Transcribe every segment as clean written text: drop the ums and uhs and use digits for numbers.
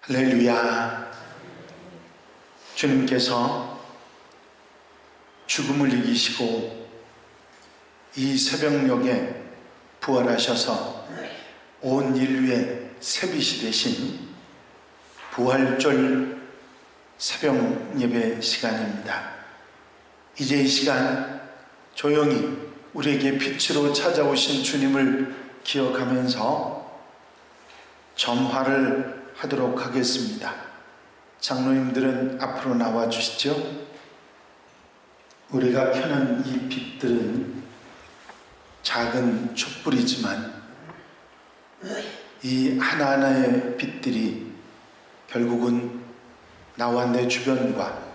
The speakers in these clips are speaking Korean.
할렐루야. 주님께서 죽음을 이기시고 이 새벽녘에 부활하셔서 온 인류의 새빛이 되신 부활절 새벽 예배 시간입니다. 이제 이 시간 조용히 우리에게 빛으로 찾아오신 주님을 기억하면서 점화를 하도록 하겠습니다. 장로님들은 앞으로 나와 주시죠. 우리가 켜는 이 빛들은 작은 촛불이지만 이 하나하나의 빛들이 결국은 나와 내 주변과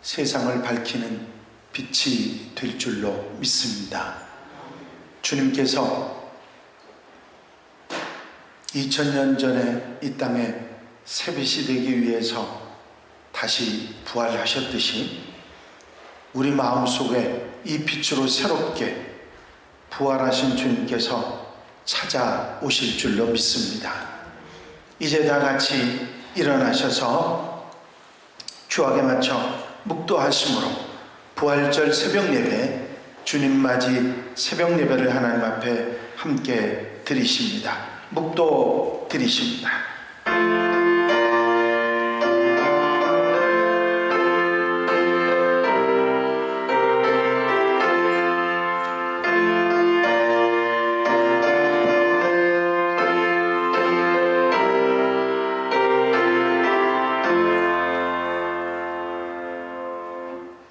세상을 밝히는 빛이 될 줄로 믿습니다. 주님께서 2000년 전에 이 땅에 새빛이 되기 위해서 다시 부활하셨듯이 우리 마음속에 이 빛으로 새롭게 부활하신 주님께서 찾아오실 줄로 믿습니다. 이제 다 같이 일어나셔서 주악에 맞춰 묵도하심으로 부활절 새벽 예배, 주님 맞이 새벽 예배를 하나님 앞에 함께 드리십니다. 묵도 드리십니다.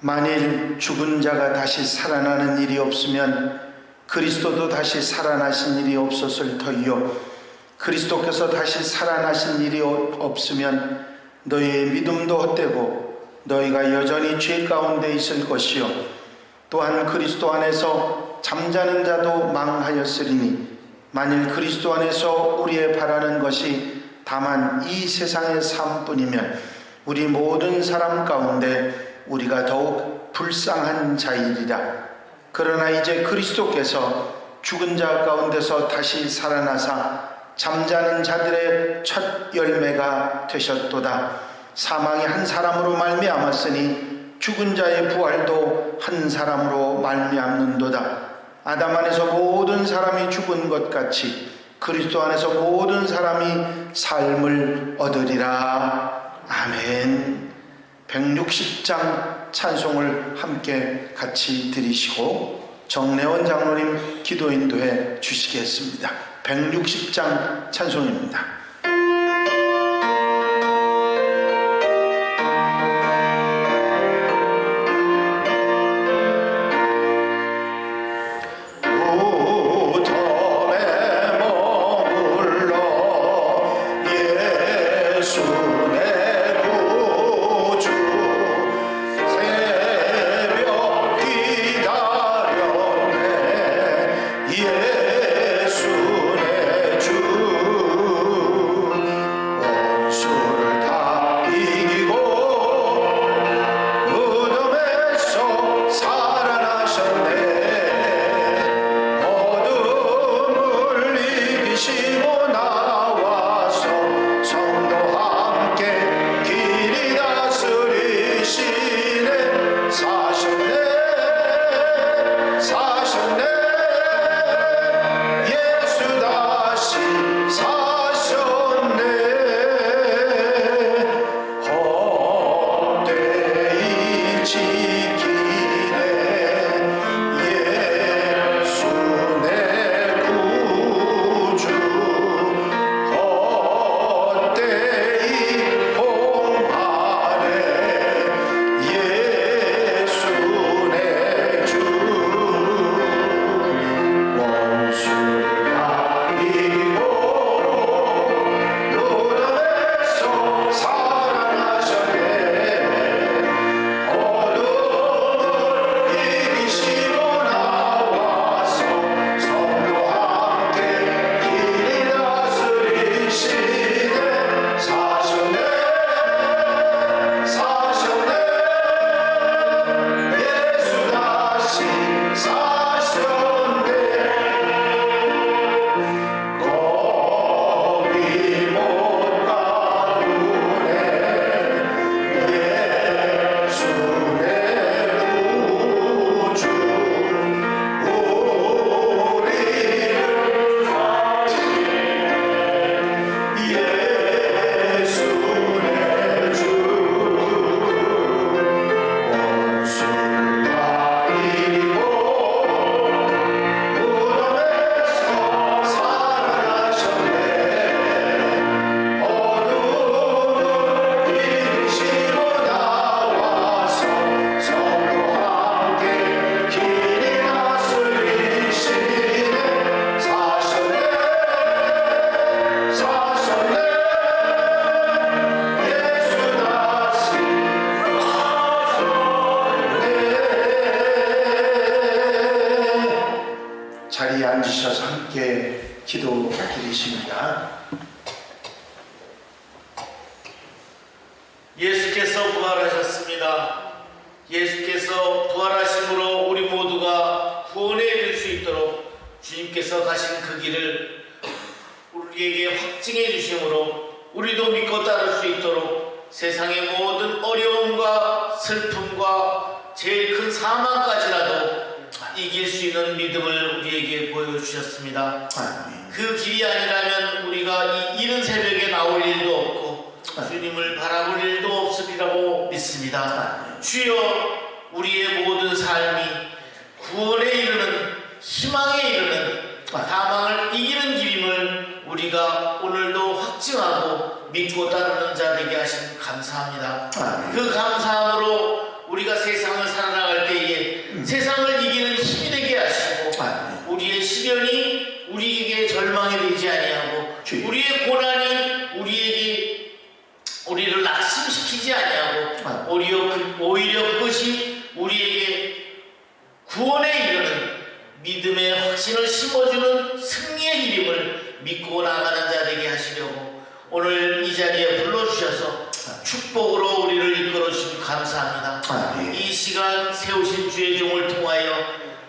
만일 죽은 자가 다시 살아나는 일이 없으면 그리스도도 다시 살아나신 일이 없었을 터이요 그리스도께서 다시 살아나신 일이 없으면 너희의 믿음도 헛되고 너희가 여전히 죄 가운데 있을 것이요 또한 그리스도 안에서 잠자는 자도 망하였으리니 만일 그리스도 안에서 우리의 바라는 것이 다만 이 세상의 삶뿐이면 우리 모든 사람 가운데 우리가 더욱 불쌍한 자이리라. 그러나 이제 그리스도께서 죽은 자 가운데서 다시 살아나사 잠자는 자들의 첫 열매가 되셨도다. 사망이 한 사람으로 말미암았으니 죽은 자의 부활도 한 사람으로 말미암는도다. 아담 안에서 모든 사람이 죽은 것 같이 그리스도 안에서 모든 사람이 삶을 얻으리라. 아멘. 160장 찬송을 함께 같이 드리시고 정래원 장로님 기도 인도해 주시겠습니다. 160장 찬송입니다. 예수 내 주 자리에 앉으셔서 함께 기도드리십니다. 예수께서 부활하셨습니다. 예수께서 부활하심으로 우리 모두가 구원에 이를 수 있도록 주님께서 가신 그 길을 우리에게 확증해 주심으로 우리도 믿고 따를 수 있도록 세상의 모든 어려움과 슬픔과 제일 큰 사망까지라도 이길 수 있는 믿음을 우리에게 보여주셨습니다. 그 길이 아니라면 우리가 이 이른 새벽에 나올 일도 없고 주님을 바라볼 일도 없으리라고 믿습니다. 주여, 우리의 모든 삶이 구원에 이르는, 희망에 이르는, 사망을 이기는 길임을 우리가 오늘도 확증하고 믿고 따르는 자 되게 하심 감사합니다. 그 감사함으로 우리가 세상을 살아나갈 때에 세상을 이기는 힘이 되게 하시고 우리의 시련이 우리에게 절망이 되지 아니하고 우리의 고난이 우리를 낙심시키지 아니하고 오히려 그것이 우리에게 구원에 이르는 믿음의 확신을 심어주는 승리의 길임을 믿고 나가는 자 되게 하시려고 오늘 이 자리에 불러주셔서 축복으로 우리를 이끌어 주시면 감사합니다. 이 시간 세우신 주의 종을 통하여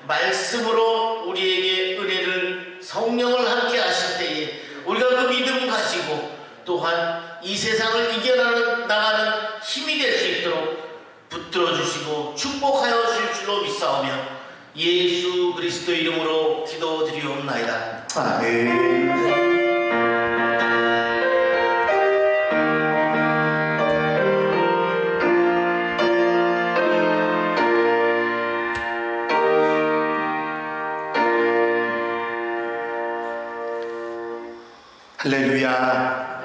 말씀으로 우리에게 은혜를, 성령을 함께 하실 때에 우리가 그 믿음 가지고 또한 이 세상을 이겨나가는 힘이 될 수 있도록 붙들어 주시고 축복하여 주실 줄로 믿사오며 예수 그리스도 이름으로 기도드리옵나이다. 아멘. 할렐루야.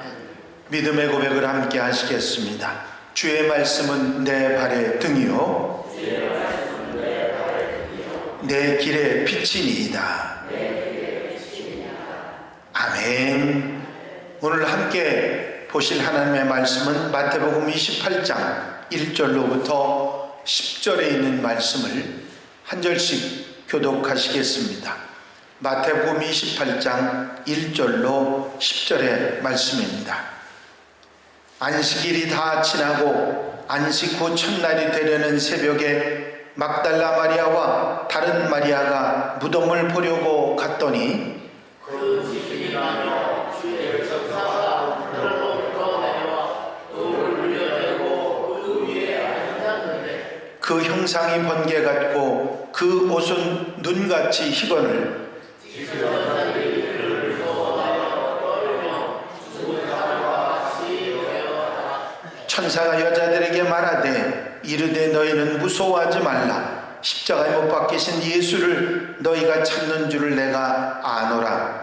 믿음의 고백을 함께 하시겠습니다. 주의 말씀은 내 발의 등이요 내 길의 빛이니이다. 아멘. 오늘 함께 보실 하나님의 말씀은 마태복음 28장 1절로부터 10절에 있는 말씀을 한 절씩 교독하시겠습니다. 마태복음 28장 1절로 10절의 말씀입니다. 안식일이 다 지나고 안식 후 첫날이 되려는 새벽에 막달라 마리아와 다른 마리아가 무덤을 보려고 갔더니 그 지식이라며 주의 천사가 하늘로부터 내려와 돌을 물려내고 그 위에 앉았는데 그 형상이 번개 같고 그 옷은 눈같이 희건을 천사가 여자들에게 말하되 이르되 너희는 무서워하지 말라. 십자가에 못 박히신 예수를 너희가 찾는 줄을 내가 아노라.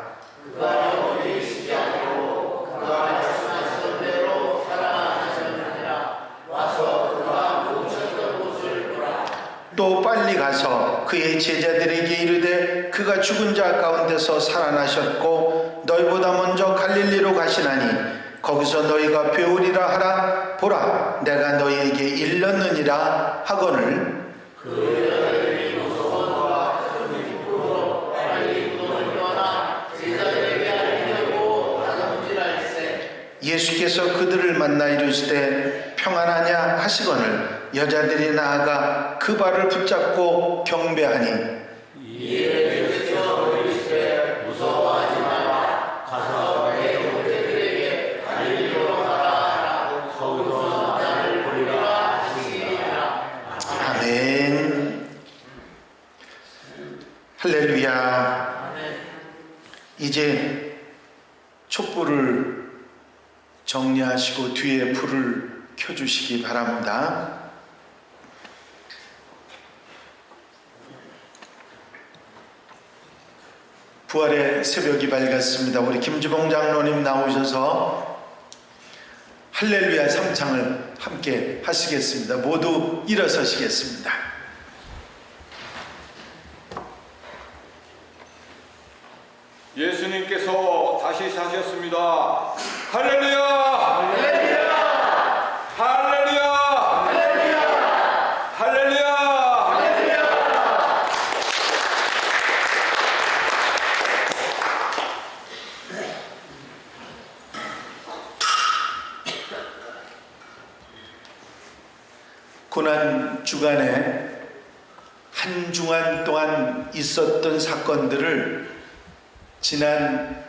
그가 영원히 계시지 않고 그가 말씀하시던 대로 살아나셨느니라. 와서 그가 묻혔던 곳을 보라. 또 빨리 가서 그의 제자들에게 이르되 그가 죽은 자 가운데서 살아나셨고 너희보다 먼저 갈릴리로 가시나니 거기서 너희가 배우리라 하라. 보라, 내가 너희에게 일렀느니라 하거늘 그 여자들이 무서워하고 큰 기쁨으로 빨리 무덤을 떠나 제자들에게 알리려고 나가문질할세. 예수께서 그들을 만나 이르시되 평안하냐 하시거늘 여자들이 나아가 그 발을 붙잡고 경배하니 이에 주께서 이르시되 무서워하지 마라. 가서 내 형제들에게 갈릴리로 가라. 거기서 나를 보리라 하시니라. 아멘. 할렐루야. 이제 촛불을 정리하시고 뒤에 불을 켜주시기 바랍니다. 부활의 새벽이 밝았습니다. 우리 김주봉 장로님 나오셔서 할렐루야 3창을 함께 하시겠습니다. 모두 일어서시겠습니다. 예수님께서 다시 사셨습니다. 할렐루야! 할렐루야! 할렐루야! 할렐루야! 할렐루야! 고난 주간에 한 주간 동안 있었던 사건들을 지난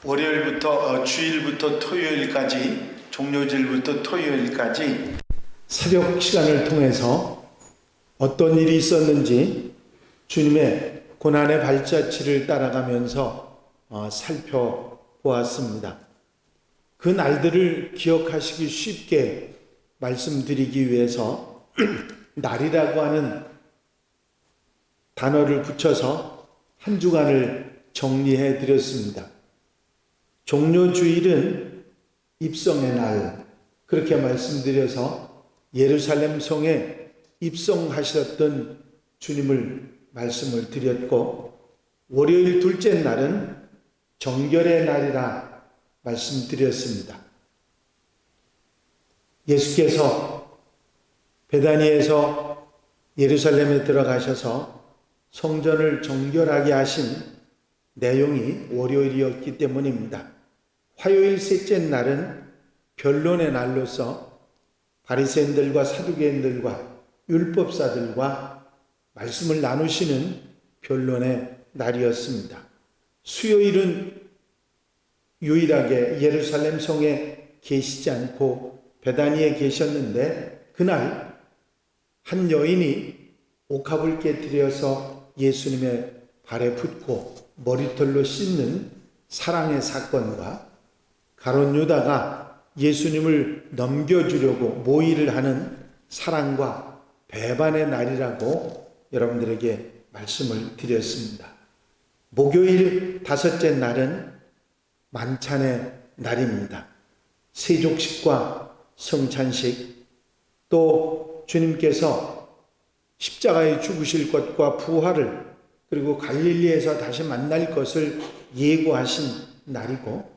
월요일부터 주일부터 토요일까지, 종료질부터 토요일까지 사역 시간을 통해서 어떤 일이 있었는지 주님의 고난의 발자취를 따라가면서 살펴보았습니다. 그 날들을 기억하시기 쉽게 말씀드리기 위해서 날이라고 하는 단어를 붙여서 한 주간을 정리해 드렸습니다. 종료주일은 입성의 날, 그렇게 말씀드려서 예루살렘 성에 입성하셨던 주님을 말씀을 드렸고, 월요일 둘째 날은 정결의 날이라 말씀드렸습니다. 예수께서 베다니에서 예루살렘에 들어가셔서 성전을 정결하게 하신 내용이 월요일이었기 때문입니다. 화요일 셋째 날은 변론의 날로서 바리새인들과 사두개인들과 율법사들과 말씀을 나누시는 변론의 날이었습니다. 수요일은 유일하게 예루살렘 성에 계시지 않고 베다니에 계셨는데, 그날 한 여인이 옥합을 깨뜨려서 예수님의 발에 붓고 머리털로 씻는 사랑의 사건과 가룟 유다가 예수님을 넘겨주려고 모의를 하는 사랑과 배반의 날이라고 여러분들에게 말씀을 드렸습니다. 목요일 다섯째 날은 만찬의 날입니다. 세족식과 성찬식, 또 주님께서 십자가에 죽으실 것과 부활을, 그리고 갈릴리에서 다시 만날 것을 예고하신 날이고,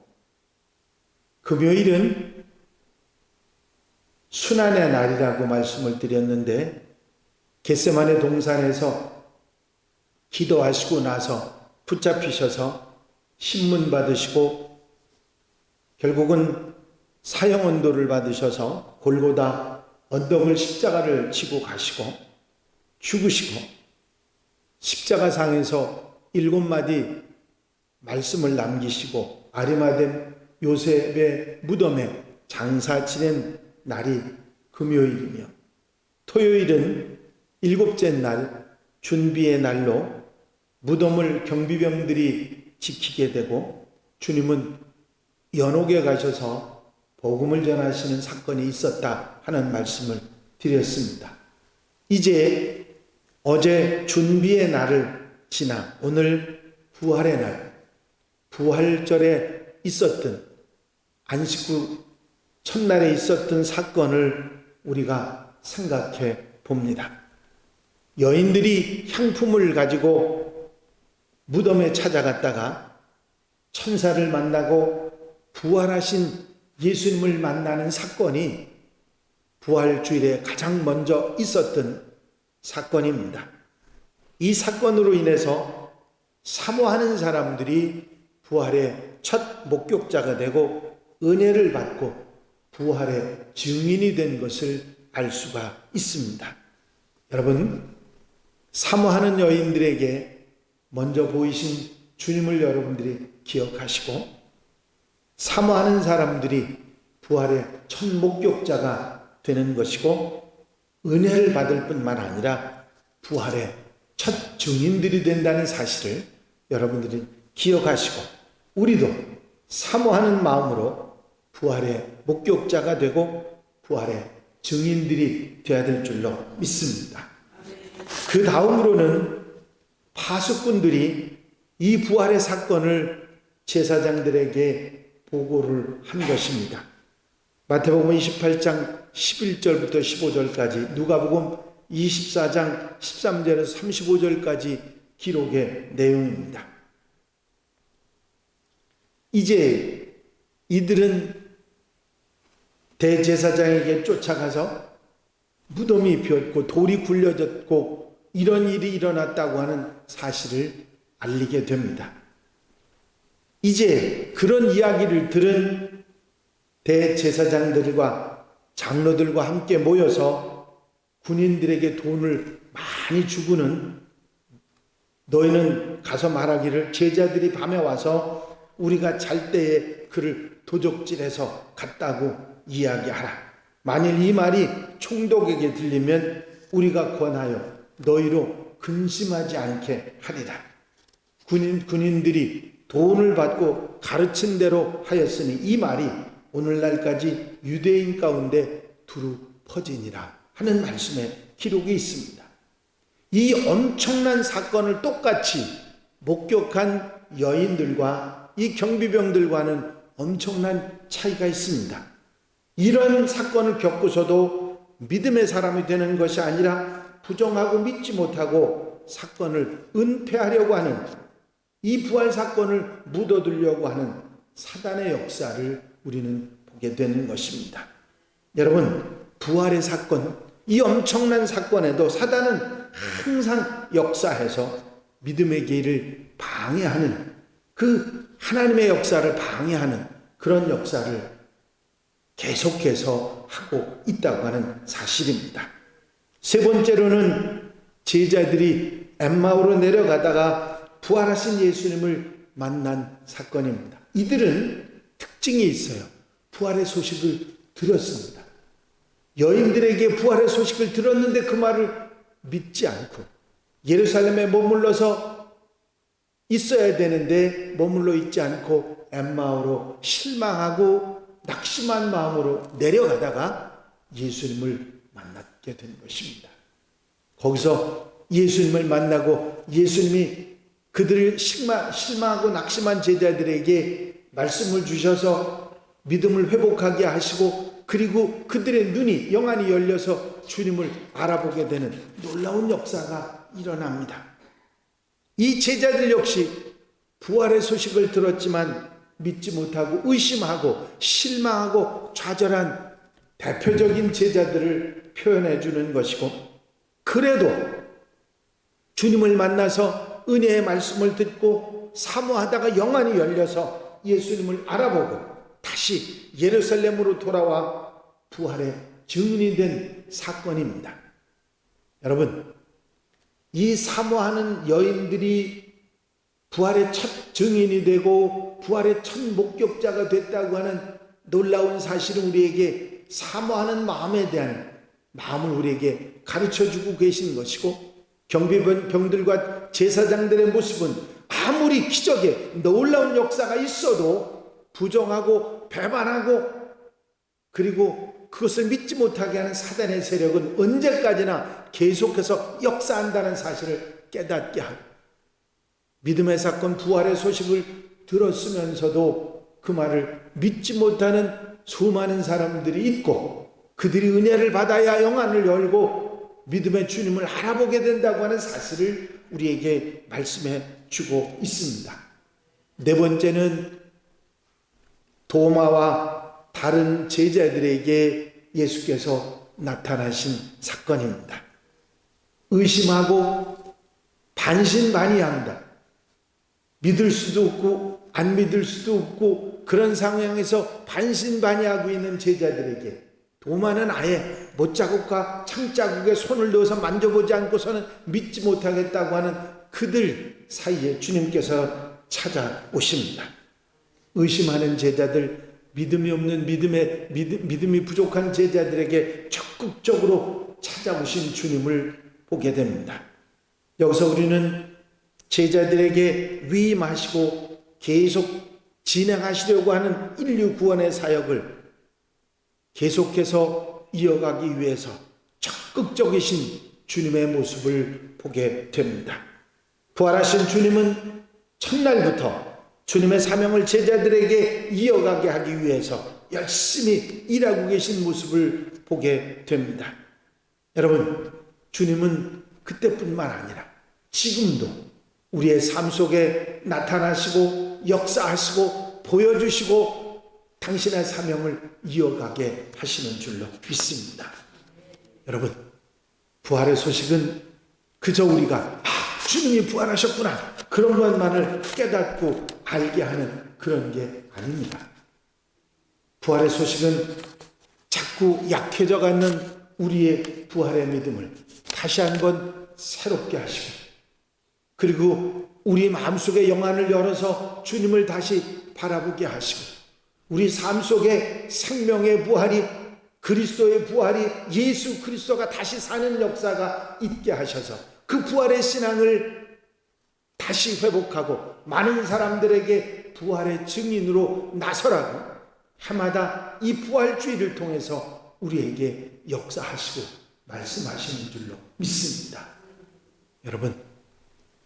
금요일은 순환의 날이라고 말씀을 드렸는데, 겟세마네 동산에서 기도하시고 나서 붙잡히셔서 신문 받으시고 결국은 사형 언도를 받으셔서 골고다 언덕을 십자가를 지고 가시고 죽으시고, 십자가상에서 7마디 말씀을 남기시고 아리마대 요셉의 무덤에 장사 지낸 날이 금요일이며, 토요일은 7째 날 준비의 날로 무덤을 경비병들이 지키게 되고, 주님은 연옥에 가셔서 복음을 전하시는 사건이 있었다 하는 말씀을 드렸습니다. 이제 어제 준비의 날을 지나 오늘 부활의 날, 부활절에 있었던, 안식 후 첫날에 있었던 사건을 우리가 생각해 봅니다. 여인들이 향품을 가지고 무덤에 찾아갔다가 천사를 만나고 부활하신 예수님을 만나는 사건이 부활주일에 가장 먼저 있었던 사건입니다. 이 사건으로 인해서 사모하는 사람들이 부활의 첫 목격자가 되고 은혜를 받고 부활의 증인이 된 것을 알 수가 있습니다. 여러분, 사모하는 여인들에게 먼저 보이신 주님을 여러분들이 기억하시고, 사모하는 사람들이 부활의 첫 목격자가 되는 것이고, 은혜를 받을 뿐만 아니라 부활의 첫 증인들이 된다는 사실을 여러분들이 기억하시고, 우리도 사모하는 마음으로 부활의 목격자가 되고 부활의 증인들이 되어야 될 줄로 믿습니다. 그 다음으로는 파수꾼들이 이 부활의 사건을 제사장들에게 보고를 한 것입니다. 마태복음 28장 11절부터 15절까지, 누가복음 24장 13절에서 35절까지 기록의 내용입니다. 이제 이들은 대제사장에게 쫓아가서 무덤이 비었고 돌이 굴려졌고 이런 일이 일어났다고 하는 사실을 알리게 됩니다. 이제 그런 이야기를 들은 대제사장들과 장로들과 함께 모여서 군인들에게 돈을 많이 주고는 너희는 가서 말하기를 제자들이 밤에 와서 우리가 잘 때에 그를 도적질해서 갔다고 이야기하라. 만일 이 말이 총독에게 들리면 우리가 권하여 너희로 근심하지 않게 하리라. 군인들이 돈을 받고 가르친 대로 하였으니 이 말이 오늘날까지 유대인 가운데 두루 퍼지니라 하는 말씀에 기록이 있습니다. 이 엄청난 사건을 똑같이 목격한 여인들과 이 경비병들과는 엄청난 차이가 있습니다. 이런 사건을 겪고서도 믿음의 사람이 되는 것이 아니라 부정하고 믿지 못하고 사건을 은폐하려고 하는, 이 부활 사건을 묻어두려고 하는 사단의 역사를 우리는 보게 되는 것입니다. 여러분, 부활의 사건, 이 엄청난 사건에도 사단은 항상 역사해서 믿음의 길을 방해하는, 그 하나님의 역사를 방해하는 그런 역사를 계속해서 하고 있다고 하는 사실입니다. 세 번째로는 제자들이 엠마오로 내려가다가 부활하신 예수님을 만난 사건입니다. 이들은 특징이 있어요. 부활의 소식을 들었습니다. 여인들에게 부활의 소식을 들었는데 그 말을 믿지 않고 예루살렘에 머물러서 있어야 되는데 머물러 있지 않고 엠마오로 실망하고 낙심한 마음으로 내려가다가 예수님을 만나게 된 것입니다. 거기서 예수님을 만나고 예수님이 그들을 실망하고 낙심한 제자들에게 말씀을 주셔서 믿음을 회복하게 하시고, 그리고 그들의 눈이 영안이 열려서 주님을 알아보게 되는 놀라운 역사가 일어납니다. 이 제자들 역시 부활의 소식을 들었지만 믿지 못하고 의심하고 실망하고 좌절한 대표적인 제자들을 표현해 주는 것이고, 그래도 주님을 만나서 은혜의 말씀을 듣고 사모하다가 영안이 열려서 예수님을 알아보고 다시 예루살렘으로 돌아와 부활의 증인이 된 사건입니다. 여러분, 이 사모하는 여인들이 부활의 첫 증인이 되고 부활의 첫 목격자가 됐다고 하는 놀라운 사실은 우리에게 사모하는 마음에 대한 마음을 우리에게 가르쳐주고 계신 것이고, 경비병들과 제사장들의 모습은 아무리 기적의 놀라운 역사가 있어도 부정하고 배반하고 그리고 그것을 믿지 못하게 하는 사단의 세력은 언제까지나 계속해서 역사한다는 사실을 깨닫게 하고, 믿음의 사건 부활의 소식을 들었으면서도 그 말을 믿지 못하는 수많은 사람들이 있고, 그들이 은혜를 받아야 영안을 열고 믿음의 주님을 알아보게 된다고 하는 사실을 우리에게 말씀해 주고 있습니다. 네 번째는 도마와 다른 제자들에게 예수께서 나타나신 사건입니다. 의심하고 반신반의합니다. 믿을 수도 없고 안 믿을 수도 없고 그런 상황에서 반신반의하고 있는 제자들에게 도마는 아예 못자국과 창자국에 손을 넣어서 만져보지 않고서는 믿지 못하겠다고 하는 그들 사이에 주님께서 찾아오십니다. 의심하는 제자들, 믿음이 없는 믿음이 부족한 제자들에게 적극적으로 찾아오신 주님을 보게 됩니다. 여기서 우리는 제자들에게 위임하시고 계속 진행하시려고 하는 인류 구원의 사역을 계속해서 이어가기 위해서 적극적이신 주님의 모습을 보게 됩니다. 부활하신 주님은 첫날부터 주님의 사명을 제자들에게 이어가게 하기 위해서 열심히 일하고 계신 모습을 보게 됩니다. 여러분, 주님은 그때뿐만 아니라 지금도 우리의 삶 속에 나타나시고 역사하시고 보여주시고 당신의 사명을 이어가게 하시는 줄로 믿습니다. 여러분, 부활의 소식은 그저 우리가 주님이 부활하셨구나 그런 것만을 깨닫고 알게 하는 그런 게 아닙니다. 부활의 소식은 자꾸 약해져가는 우리의 부활의 믿음을 다시 한번 새롭게 하시고, 그리고 우리 마음속에 영안을 열어서 주님을 다시 바라보게 하시고, 우리 삶 속에 생명의 부활이, 그리스도의 부활이, 예수 그리스도가 다시 사는 역사가 있게 하셔서 그 부활의 신앙을 다시 회복하고 많은 사람들에게 부활의 증인으로 나서라고 해마다 이 부활주의를 통해서 우리에게 역사하시고 말씀하시는 줄로 믿습니다. 여러분,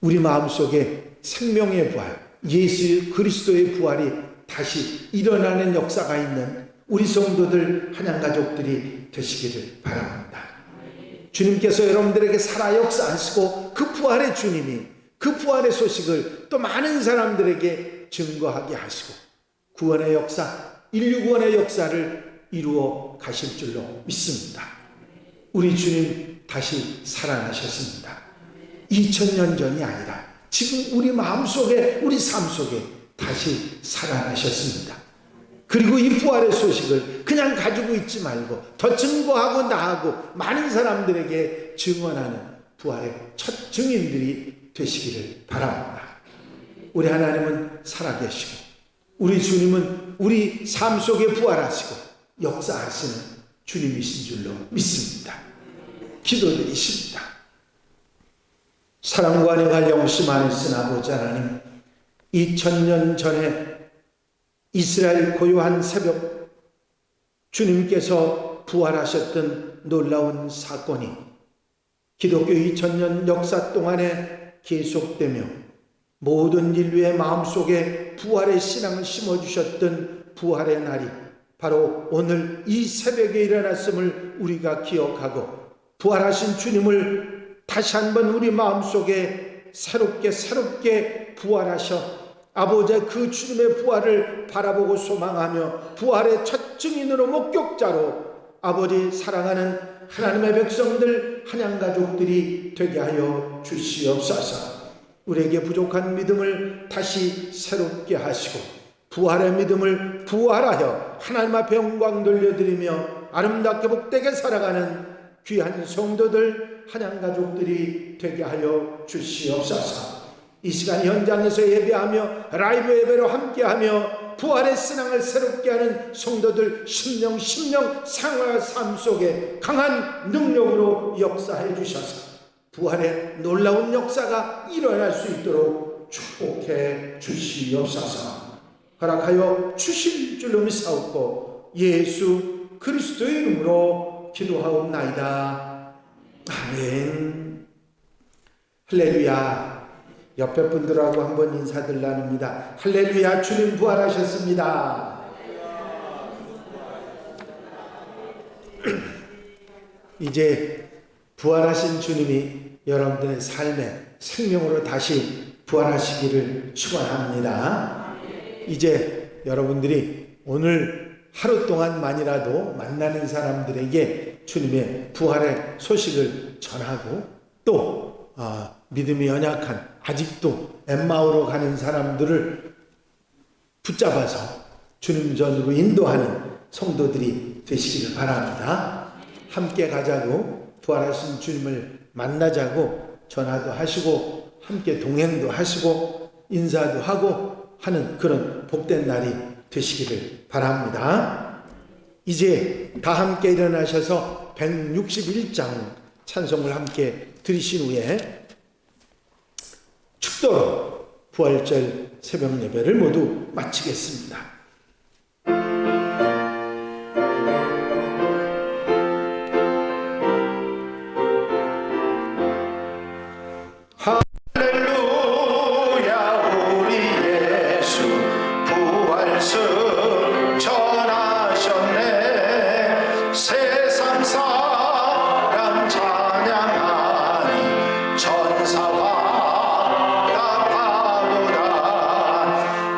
우리 마음속에 생명의 부활, 예수 그리스도의 부활이 다시 일어나는 역사가 있는 우리 성도들, 한양가족들이 되시기를 바랍니다. 주님께서 여러분들에게 살아 역사하시고 그 부활의 주님이 그 부활의 소식을 또 많은 사람들에게 증거하게 하시고 구원의 역사, 인류 구원의 역사를 이루어 가실 줄로 믿습니다. 우리 주님 다시 살아나셨습니다. 2000년 전이 아니라 지금 우리 마음속에, 우리 삶 속에 다시 살아나셨습니다. 그리고 이 부활의 소식을 그냥 가지고 있지 말고 더 증거하고 나하고 많은 사람들에게 증언하는 부활의 첫 증인들이 되시기를 바랍니다. 우리 하나님은 살아계시고 우리 주님은 우리 삶 속에 부활하시고 역사하시는 주님이신 줄로 믿습니다. 기도드리십니다. 사랑과 은혜가 영시 많으신 아버지 하나님, 2000년 전에 이스라엘 고요한 새벽 주님께서 부활하셨던 놀라운 사건이 기독교 2000년 역사 동안에 계속되며 모든 인류의 마음속에 부활의 신앙을 심어주셨던 부활의 날이 바로 오늘 이 새벽에 일어났음을 우리가 기억하고 부활하신 주님을 다시 한번 우리 마음속에 새롭게 부활하셔 아버지의 그 주님의 부활을 바라보고 소망하며 부활의 첫 증인으로 목격자로 아버지 사랑하는 하나님의 백성들, 한양가족들이 되게 하여 주시옵소서. 우리에게 부족한 믿음을 다시 새롭게 하시고 부활의 믿음을 부활하여 하나님 앞에 영광 돌려드리며 아름답게 복되게 살아가는 귀한 성도들, 한양가족들이 되게 하여 주시옵소서. 이 시간 현장에서 예배하며 라이브 예배로 함께하며 부활의 신앙을 새롭게 하는 성도들 심령 생활 삶 속에 강한 능력으로 역사해 주셔서 부활의 놀라운 역사가 일어날 수 있도록 축복해 주시옵소서. 허락하여 주실 줄로 믿사옵고 예수 그리스도의 이름으로 기도하옵나이다. 아멘. 할렐루야. 옆에 분들하고 한번 인사들 나눕니다. 할렐루야, 주님 부활하셨습니다. 이제 부활하신 주님이 여러분들의 삶에 생명으로 다시 부활하시기를 축원합니다. 이제 여러분들이 오늘 하루 동안만이라도 만나는 사람들에게 주님의 부활의 소식을 전하고 또 믿음이 연약한 아직도 엠마오로 가는 사람들을 붙잡아서 주님 전으로 인도하는 성도들이 되시기를 바랍니다. 함께 가자고, 부활하신 주님을 만나자고 전화도 하시고 함께 동행도 하시고 인사도 하고 하는 그런 복된 날이 되시기를 바랍니다. 이제 다 함께 일어나셔서 161장 찬송을 함께 들으신 후에 축도로 부활절 새벽 예배를 모두 마치겠습니다.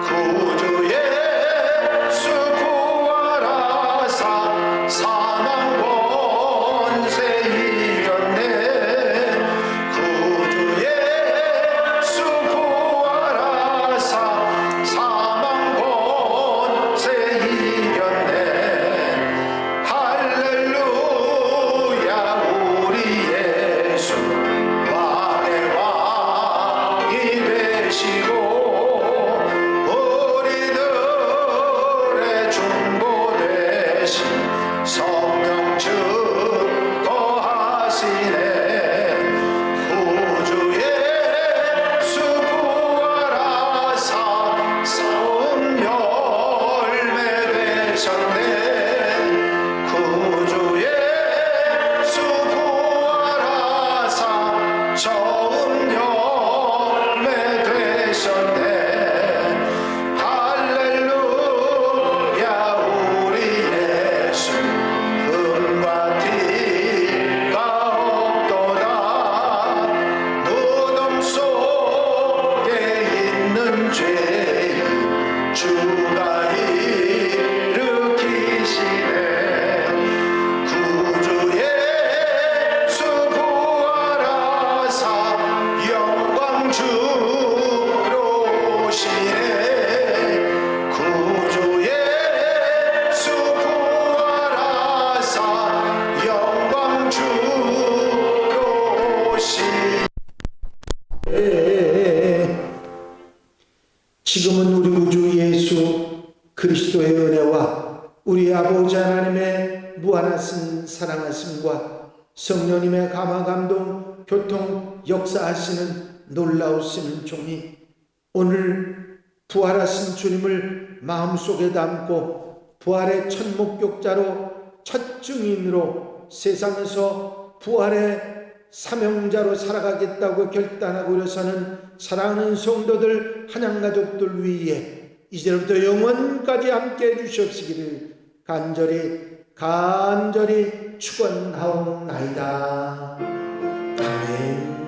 구주의 되시고 우리들의 중보 되신 성령 증거하시네. 구주 예수 부활하사 싸움 열매 되셨네. 구주 예수 부활하사 처음 열매 되셨네. 할렐루야 우리 예수 금과 티가 없도다. 무덤 속에 있는 죄인 주가 일으키시네. 구주 예수 부활하사 영광 주로 오시네. 구주 예수 부활하사 영광 주로 오시네. 지금은 우리 구주 예수 그리스도의 은혜와 우리 아버지 하나님의 무한하신 사랑하심과 성령님의 감화 감동 교통 역사하시는 놀라우시는 종이 오늘 부활하신 주님을 마음속에 담고 부활의 첫 목격자로 첫 증인으로 세상에서 부활의 사명자로 살아가겠다고 결단하고 일어서는 사랑하는 성도들 한양가족들 위해 이제부터 영원까지 함께해 주시옵시기를 간절히 축원하옵나이다. 아멘.